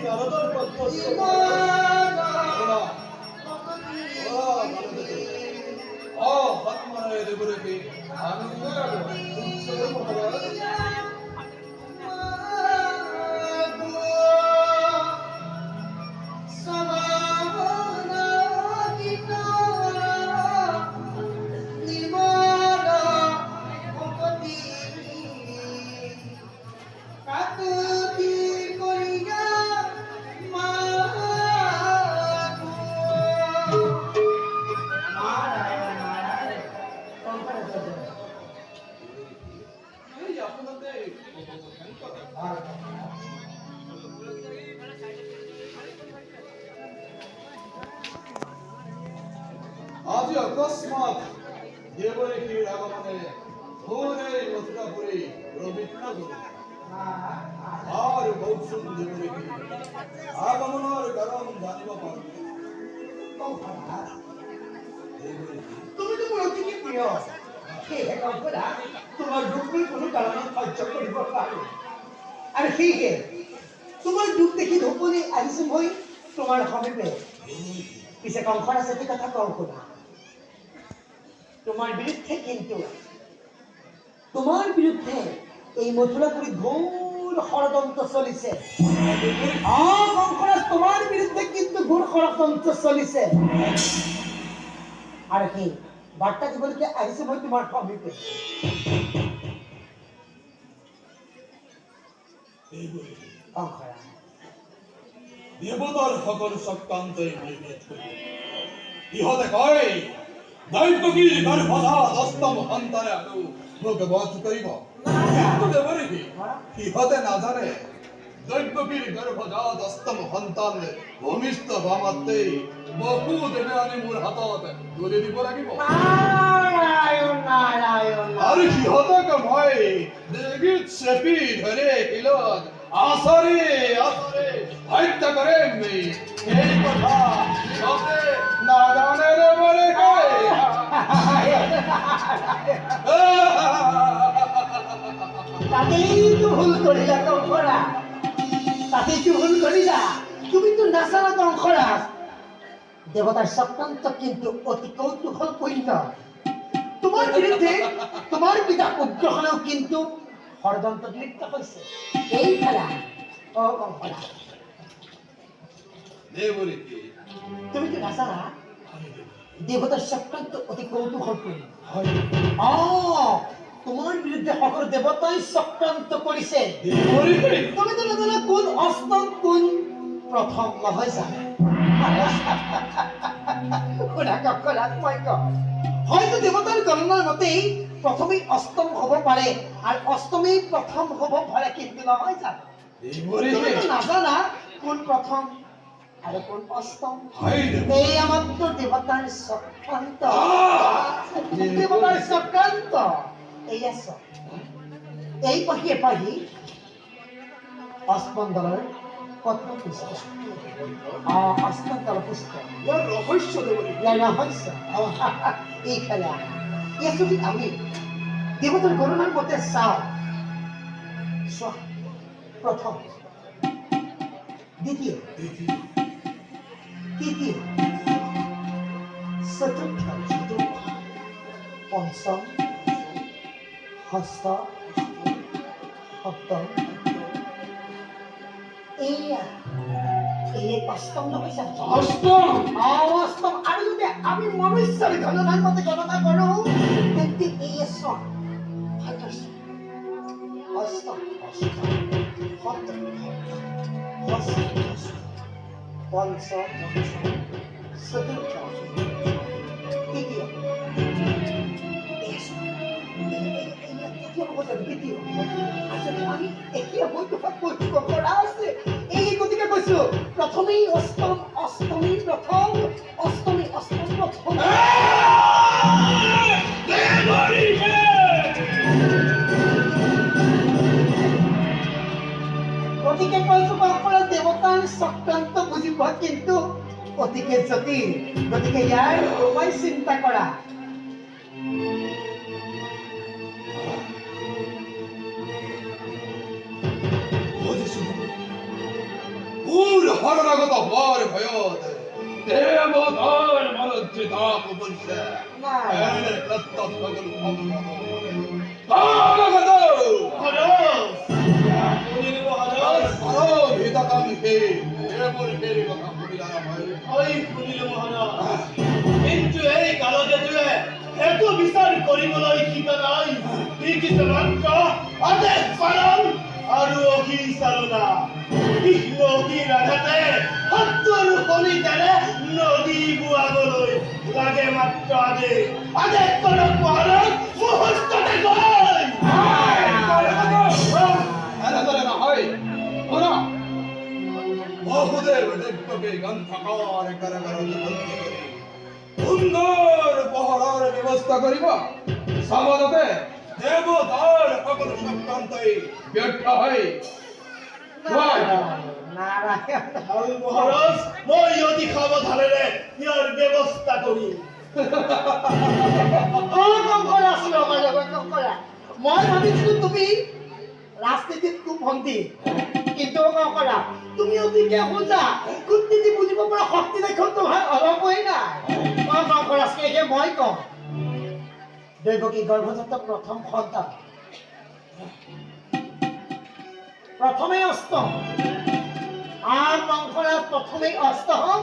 নারদর পত্র আত্মারে দেবরে আমি মহারাজ আজ অকস্মাৎ দেবরেখির আগমনে ভোরে মথুরাপুরে রবিত্র আর কৌসুম দেবরেখি আগমনের কারণ জানিব পারবে। তুমি তো অতি প্রিয় হে কল্পনা তোমার দুঃখের কোনো কারণ সহ্য করিব পাৰো আৰ সেয়ে তোমাৰ দুঃখ দেখি ধোপনি আহিছো মই তোমাৰ সমীপে পিছে কংসৰ আছে কথা কওঁ শুনা তোমার বিরুদ্ধে এই মথুরাপুরী ঘোর ষড়যন্ত্র চলিছে কংসরাজ তোমার বিরুদ্ধে কিন্তু ঘোর ষড়যন্ত্র চলিছে আর কি বার্তা দিবলৈকে আহিছে মই তোমাৰ সমীপে কংসৰাজ দেবতাৰ সকল সক্ৰান্তই ইহতে কয় দৈত্যকীৰ গৰ্ভজাত অষ্টম সন্তানে আৰু মোক বধ কৰিব কিন্তু দেবৰেখি ইহতে নাজানে দৈত্যকীৰ গৰ্ভজাত অষ্টম সন্তান ভূমিষ্ঠ বামাতে বহু দেৱে আনি মোৰ হাতত তুলি দিব লাগিব আৰু সিহঁতক মই দেৱীত চেপি ধৰে শিলত আসরে আসরে হত্যা করেন এই কথা সিহঁতে নাজানে রে মরে তাতেই তো ভুল করিলা কংসরা তাতেই তো ভুল করিলা তুমি তো নাজানা কংসরাজ দেবতার চক্রান্ত কিন্তু অতি কৌতূহলপূর্ণ তোমার বিরুদ্ধে তোমার পিতা উগ্রহণেও কিন্তু ষড়যন্ত্র লিপ্ত হয়েছে এই খেলা ও কংসরা দেবরেখি তুমি কি নাজানা দেবতার চক্রান্ত অতি কৌতূহলপূর্ণ তোমার বিরুদ্ধে সকল দেবতাই চক্রান্ত কৰিছে তুমি তো নাজানা কোন অষ্টম কোন প্রথম নহয় জানো হয়তো দেবতার গণনার মতেই প্রথমেই অষ্টম হব পারে আর অষ্টমেই প্রথম হব পারে কিন্তু নহয় জানো তুমি তো নাজানা কোন প্রথম আর কোন অষ্টম এই আমার তো দেবতার চক্রান্ত দেবতার চক্রান্ত এই আছে এই পাহিয়ে পাহি অষ্টম দলের পত্র পুষ্প অষ্টম দল পুষ্প রহস্য দেবরেখি রহস্য এই খেলা এ যদি আমি দেবতার গণনার মধ্যে চাও প্রথম দ্বিতীয় তৃতীয় চতুর্থ পঞ্চম ষষ্ঠ সপ্তম এইয়া এই অষ্টম নহয় অষ্টম আৰু যদি আমি মনুষ্যৰ গণনাৰ মতে গণনা কৰো তেন্তে এই চন অষ্টম সপ্তম পঞ্চম চতুৰ্থ তৃতীয় দ্বিতীয় আসলে আমি এতিয়া মই তোমাক কৈছো কংসৰা আছে এই গতিকে কৈছো প্ৰথমেই অষ্টম অষ্টমী প্ৰথম অষ্টমী অষ্টম প্ৰথম গতিকে কৈছো কংসৰা দেৱতাৰ চক্ৰান্ত বুজিব কিন্তু অতিকে জটিল গতিকে ইয়াৰ উপায় চিন্তা কৰা ওর শরণাগত হওয়ার ভয়ত দেবতার মনজ্জে তাপ বলছে এর প্রত্যক্ষ সকল শরণাগত ভিতকাঙ্ক্ষে দেবর মেরে কথা বলিলাম ওই শুনিল মহারাজ কিন্তু এই কালতে তুই এত বিচার কৰিবলৈ শিকা নাই কি মাত্ৰ আদেশ পালন আৰু অহি চালনা কৃষ্ণ কি ৰাধাতে সত্তৰ কলিতাৰে নদী বোৱাবলৈ লাগে মাত্ৰ আদেশ কৰক মহাৰাজ মুহূৰ্ততে গৈ এনেদৰে নহয় শুনা বহুদেৱ দেৱকে গ্ৰন্থকাৰ কাৰাগাৰত বন্দী কৰি সুন্দৰ পহৰাৰ ব্যৱস্থা কৰিব সমাজতে দেৱতাৰ সকলো চক্ৰান্তই ব্যৰ্থ হয় নাৰায়ণ আৰু মহাৰাজ মই অতি সাৱধানেৰে ইয়াৰ ব্যৱস্থা কৰিম কংকৰা আছিলো আমাৰ লগত কংকৰা মই ভাবিছিলো তুমি ৰাজনীতিত খুব ভণ্টি কিন্তু কংকৰা তুমি অতিকে বুজা কূটনীতি বুজিব পৰা শক্তি দেখোন তোমাৰ অলপই নাই কংকৰা সেয়ে মই কওঁ দেৱকী গৰ্ভজাত প্ৰথম সন্তান প্ৰথমে অষ্টম কংকৰা প্ৰথমে অষ্টম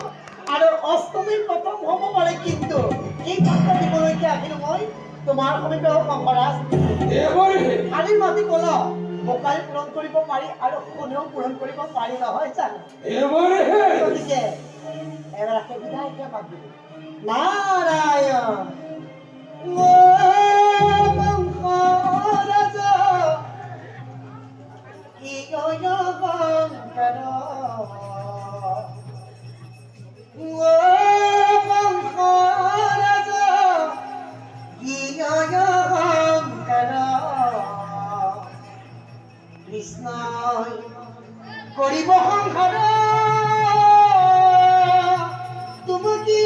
আৰু অষ্টমীৰ প্ৰথম হ'ব পাৰে কিন্তু এই কথা দিবলৈকে আহিলো মই তোমাৰ সমীপে কংকৰাজ খালি মাটি কল বোকাৰী পূৰণ কৰিব পাৰি আৰু কোনেও পূৰণ কৰিব পাৰি নহয় জানো গতিকে এবাৰ বিদায়কে মাতিব নাৰায়ণ কংকৰাজ কি কংকৰ কংকৰাজ কি কংকৰ কৃষ্ণই কৰিব সংসাৰ তুমি কি